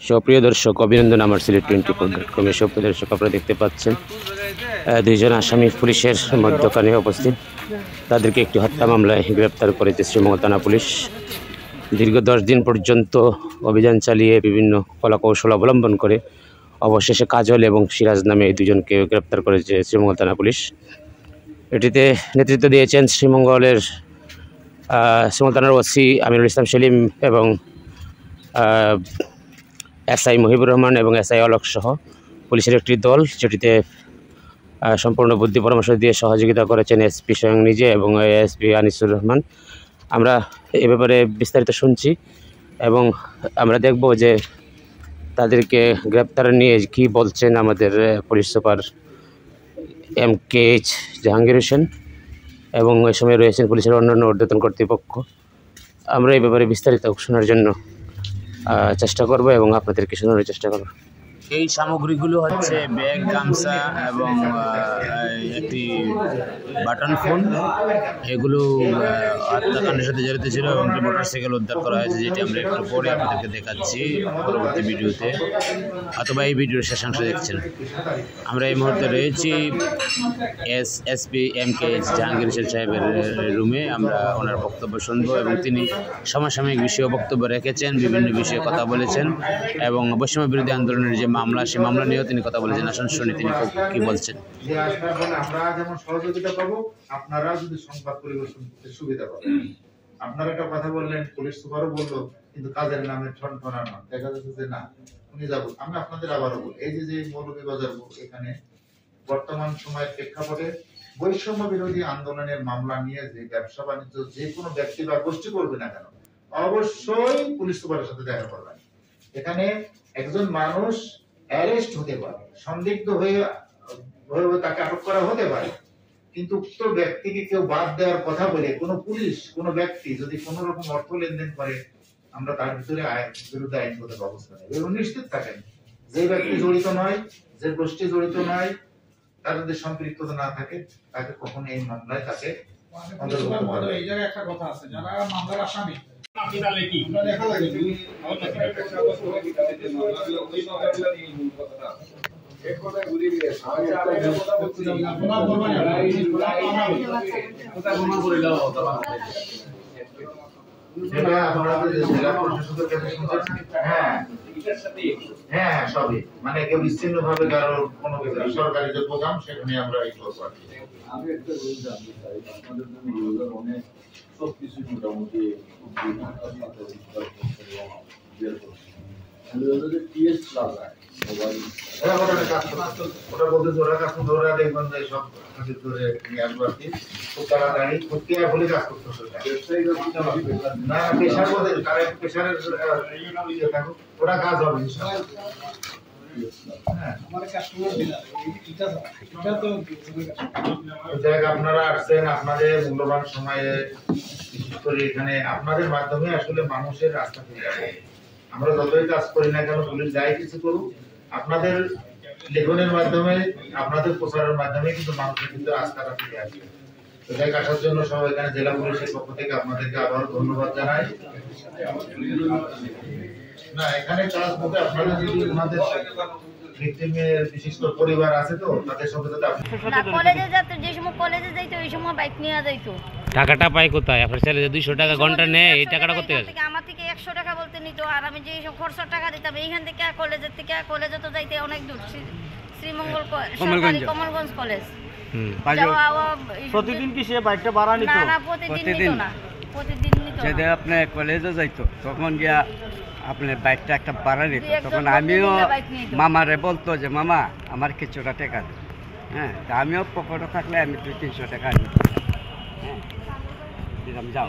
সুপ্রিয় দর্শক, অভিনন্দন আমার সিলেট24.com-এর সুপ্রিয় দর্শক, আপনারা দেখতে পাচ্ছেন দুইজন আসামি পুলিশের মধ্যখানে উপস্থিত। তাদেরকে একটি হত্যা মামলায় গ্রেপ্তার করেছে শ্রীমঙ্গল থানা পুলিশ। দীর্ঘ 10 দিন পর্যন্ত অভিযান চালিয়ে বিভিন্ন কলাকৌশল অবলম্বন করে অবশেষে কাজল এবং সিরাজ নামে এই দুজনকে গ্রেপ্তার করেছে শ্রীমঙ্গল থানা পুলিশ। এটিতে নেতৃত্ব দিয়েছেন শ্রীমঙ্গল থানার ওসি আমিনুল ইসলাম সেলিম এবং এসআই মহিবুর রহমান এবং এসআই অলক সহ পুলিশের একটি দল, যেটিতে সম্পূর্ণ বুদ্ধি পরামর্শ দিয়ে সহযোগিতা করেছেন এসপি স্বয়ং নিজে এবং এসপি আনিসুর রহমান। আমরা এ ব্যাপারে বিস্তারিত শুনছি এবং আমরা দেখব যে তাদেরকে গ্রেপ্তার নিয়ে কী বলছেন আমাদের police super MKH Jahangir Hossain এবং এই সময় রয়েছেন পুলিশের অন্যান্য ঊর্ধ্বতন কর্তৃপক্ষ। আমরা এই ব্যাপারে বিস্তারিত শোনার জন্য চেষ্টা করব এবং আপনাদেরকে শোনানোর চেষ্টা করব। এই সামগ্রীগুলো হচ্ছে ব্যাগ, গামছা এবং একটি বাটন ফোন। এগুলো হত্যাকাণ্ডের সাথে জড়িত ছিল এবং একটি মোটরসাইকেল উদ্ধার করা হয়েছে, যেটি আমরা একটু পরে আপনাদেরকে দেখাচ্ছি পরবর্তী ভিডিওতে, অথবা এই ভিডিওর শেষাংশ দেখছেন। আমরা এই মুহূর্তে রয়েছি এসপি MKH জাহাঙ্গীর হোসেন সাহেবের রুমে। আমরা ওনার বক্তব্য শুনব এবং তিনি সমসাময়িক বিষয়ে বক্তব্য রেখেছেন, বিভিন্ন বিষয়ে কথা বলেছেন এবং বৈষম্য বিরোধী আন্দোলনের যে মামলা, সেই মামলা নিয়েও তিনি কথা বলেছেন। আসুন শুনি তিনি কি বলছেন। আমরা যেমন সহযোগিতা পাবো, আপনারা যদি সংবাদ পরিবেশন করতে সুবিধা পাবেন। আপনারা একটা কথা বললেন, পুলিশ সুপারও বললো, কিন্তু কাজের নামে ঠনঠনা না, দেখা যাচ্ছে যে না উনি যাবো। আমি আপনাদের আবারও বলি, এই যে মৌলভীবাজার এখানে বর্তমান সময়ের প্রেক্ষাপটে বৈষম্য বিরোধী আন্দোলনের মামলা নিয়ে যে ব্যবসা বাণিজ্য যে কোনো ব্যক্তি বা গোষ্ঠী করবে না কেন, অবশ্যই পুলিশ সুপারের সাথে দেখা করবেন। এখানে একজন মানুষ অ্যারেস্ট হতে পারে, সন্দিগ্ধ হয়ে তাকে আটক করা হতে পারে, কিন্তু উক্ত ব্যক্তিকে কেউ বাদ দেওয়ার কথা বলে কোনো পুলিশ কোনো ব্যক্তি যদি কোন রকম অর্থ লেনদেন করে, আমরা তার ভিতরে বিরুদ্ধে আইনগত ব্যবস্থা নেব এবং নিশ্চিত থাকেন যে ব্যক্তি জড়িত নয়, যে গোষ্ঠী জড়িত নয়, তার যদি সম্পৃক্ততা না থাকে, তাকে কখনো এই মামলায় তাকে অন্তর্ভুক্ত করা হবে। এই জায়গায় একটা কথা আছে, যারা মামলার আসামি হ্যাঁ সবই মানে কেউ বিচ্ছিন্ন ভাবে কারো কোনো সরকারি যে প্রোগ্রাম সেখানে আমরা এই করবো। আমি একটা জিনিস জানতে চাই, আপনাদের জন্য অনেক সবকিছু মোটামুটি ওটা বলতে ওরা কাজ করতে, ওরা দেখবেন যে সব ধরে নিয়ে আসবো আর কি, খুব তাড়াতাড়ি প্রক্রিয়া বলে কাজ করতে না, পেশার বলতে পেশারের ওরা কাজ হবে। আপনারা আসছেন আপনাদের মূল্যবান সময়ে, বিশেষ করে এখানে আপনাদের মাধ্যমে আসলে মানুষের রাস্তা ফিরে যাবে। আমরা যতই কাজ করি না কেন, পুলিশ যাই কিছু করুক, আপনাদের লেখনের মাধ্যমে, আপনাদের প্রচারের মাধ্যমে কিন্তু মানুষের কিন্তু রাস্তাটা ফিরে আসবে। তো যাই আসার জন্য সব এখানে জেলা পুলিশের পক্ষ থেকে আপনাদেরকে আবারও ধন্যবাদ জানাই। না এখানে কাজ বলতে আপনারা যদি ওনাদের বিশিষ্ট পরিবার আছে তো তাদের সঙ্গে কলেজে যেতে, যে সময় কলেজে যাইতো ওই সময় বাইক নিয়ে যাইতো। টাকাটা পাই কোথায়? আপনার ছেলে যে 200 টাকা ঘন্টা নেয়, এই টাকাটা করতে গেছে আমার থেকে 100 টাকা বলতে নিত, আর আমি যে সব খরচের টাকা দিতাম এইখান থেকে কলেজের থেকে, কলেজে তো যাইতে অনেক দূর, শ্রীমঙ্গল কমলগঞ্জ কলেজ। প্রতিদিন কি সে বাইকটা ভাড়া নিত? না প্রতিদিন না, প্রতিদিন নিত না। যদি আপনি কলেজে যাইতো তখন গিয়া আপনার বাইকটা একটা ভাড়া নিত, তখন আমিও মামারে বলতো যে মামা আমার কিছুটা টাকা দিন। হ্যাঁ, তা আমিও পকেটে থাকলে আমি 200-300 টাকা নিতাম। হ্যাঁ, দিলাম যাও।